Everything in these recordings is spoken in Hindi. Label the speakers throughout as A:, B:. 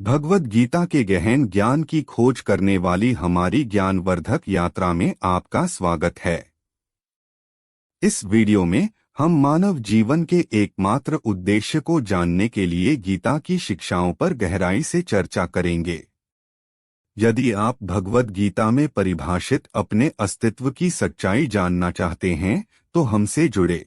A: भगवद गीता के गहन ज्ञान की खोज करने वाली हमारी ज्ञानवर्धक यात्रा में आपका स्वागत है। इस वीडियो में हम मानव जीवन के एकमात्र उद्देश्य को जानने के लिए गीता की शिक्षाओं पर गहराई से चर्चा करेंगे। यदि आप भगवद गीता में परिभाषित अपने अस्तित्व की सच्चाई जानना चाहते हैं, तो हमसे जुड़े।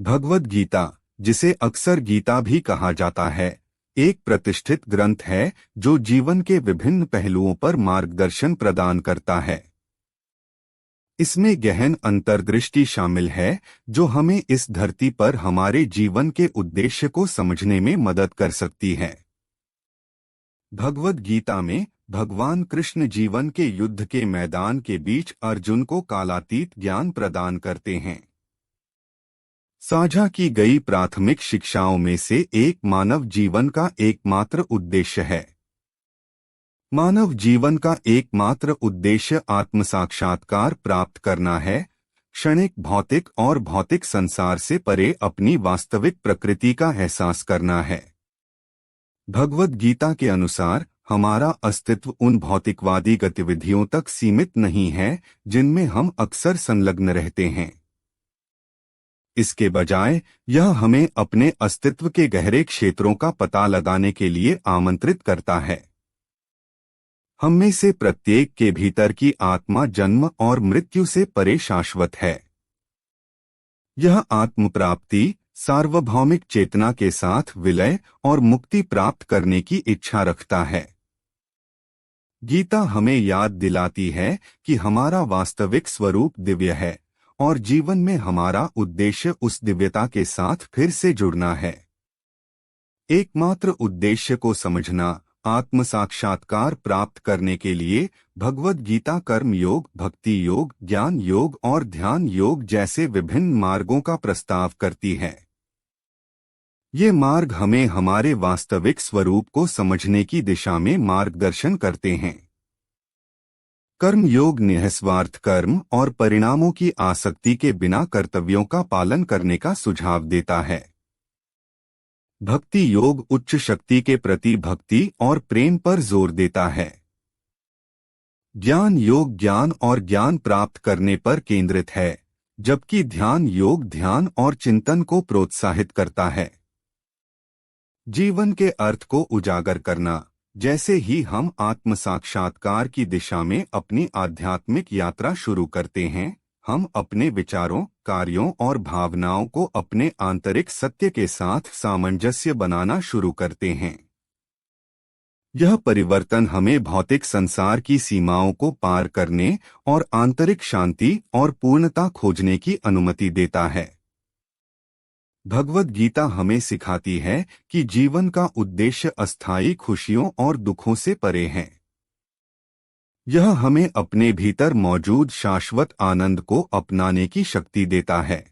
A: भगवद गीता, जिसे अक्सर गीता भी कहा जाता है, एक प्रतिष्ठित ग्रंथ है जो जीवन के विभिन्न पहलुओं पर मार्गदर्शन प्रदान करता है। इसमें गहन अंतर्दृष्टि शामिल है जो हमें इस धरती पर हमारे जीवन के उद्देश्य को समझने में मदद कर सकती है। भगवद गीता में भगवान कृष्ण जीवन के युद्ध के मैदान के बीच अर्जुन को कालातीत ज्ञान प्रदान करते हैं। साझा की गई प्राथमिक शिक्षाओं में से एक मानव जीवन का एकमात्र उद्देश्य है। मानव जीवन का एकमात्र उद्देश्य आत्मसाक्षात्कार प्राप्त करना है, क्षणिक भौतिक और भौतिक संसार से परे अपनी वास्तविक प्रकृति का एहसास करना है। भगवद गीता के अनुसार हमारा अस्तित्व उन भौतिकवादी गतिविधियों तक सीमित नहीं है जिनमें हम अक्सर संलग्न रहते हैं। इसके बजाय यह हमें अपने अस्तित्व के गहरे क्षेत्रों का पता लगाने के लिए आमंत्रित करता है। हम में से प्रत्येक के भीतर की आत्मा जन्म और मृत्यु से परे शाश्वत है। यह आत्म प्राप्ति, सार्वभौमिक चेतना के साथ विलय और मुक्ति प्राप्त करने की इच्छा रखता है। गीता हमें याद दिलाती है कि हमारा वास्तविक स्वरूप दिव्य है और जीवन में हमारा उद्देश्य उस दिव्यता के साथ फिर से जुड़ना है। एकमात्र उद्देश्य को समझना, आत्म साक्षात्कार प्राप्त करने के लिए भगवद गीता कर्म योग, भक्ति योग, ज्ञान योग और ध्यान योग जैसे विभिन्न मार्गों का प्रस्ताव करती है। ये मार्ग हमें हमारे वास्तविक स्वरूप को समझने की दिशा में मार्गदर्शन करते हैं। कर्म योग निःस्वार्थ कर्म और परिणामों की आसक्ति के बिना कर्तव्यों का पालन करने का सुझाव देता है। भक्ति योग उच्च शक्ति के प्रति भक्ति और प्रेम पर जोर देता है। ज्ञान योग ज्ञान और ज्ञान प्राप्त करने पर केंद्रित है, जबकि ध्यान योग ध्यान और चिंतन को प्रोत्साहित करता है। जीवन के अर्थ को उजागर करना। जैसे ही हम आत्म साक्षात्कार की दिशा में अपनी आध्यात्मिक यात्रा शुरू करते हैं, हम अपने विचारों, कार्यों और भावनाओं को अपने आंतरिक सत्य के साथ सामंजस्य बनाना शुरू करते हैं। यह परिवर्तन हमें भौतिक संसार की सीमाओं को पार करने और आंतरिक शांति और पूर्णता खोजने की अनुमति देता है। भगवद गीता हमें सिखाती है कि जीवन का उद्देश्य अस्थायी खुशियों और दुखों से परे है। यह हमें अपने भीतर मौजूद शाश्वत आनंद को अपनाने की शक्ति देता है।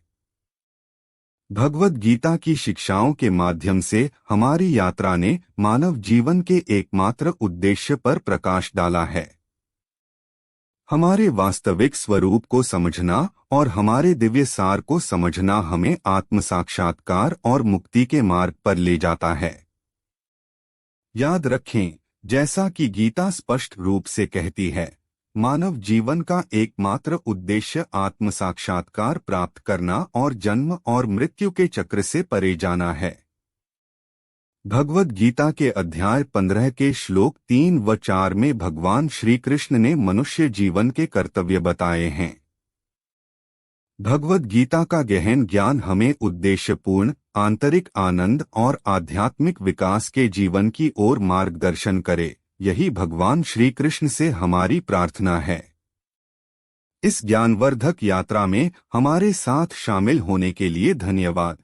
A: भगवद गीता की शिक्षाओं के माध्यम से हमारी यात्रा ने मानव जीवन के एकमात्र उद्देश्य पर प्रकाश डाला है। हमारे वास्तविक स्वरूप को समझना और हमारे दिव्य सार को समझना हमें आत्म साक्षात्कार और मुक्ति के मार्ग पर ले जाता है। याद रखें, जैसा कि गीता स्पष्ट रूप से कहती है, मानव जीवन का एकमात्र उद्देश्य आत्म साक्षात्कार प्राप्त करना और जन्म और मृत्यु के चक्र से परे जाना है। भगवद गीता के अध्याय 15 के श्लोक 3 व 4 में भगवान श्री कृष्ण ने मनुष्य जीवन के कर्तव्य बताए हैं। भगवद गीता का गहन ज्ञान हमें उद्देश्यपूर्ण, आंतरिक आनंद और आध्यात्मिक विकास के जीवन की ओर मार्गदर्शन करे, यही भगवान श्री कृष्ण से हमारी प्रार्थना है। इस ज्ञानवर्धक यात्रा में हमारे साथ शामिल होने के लिए धन्यवाद।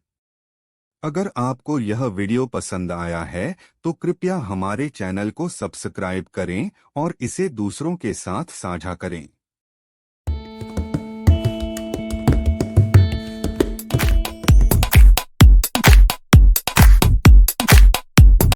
A: अगर आपको यह वीडियो पसंद आया है तो कृपया हमारे चैनल को सब्सक्राइब करें और इसे दूसरों के साथ साझा करें।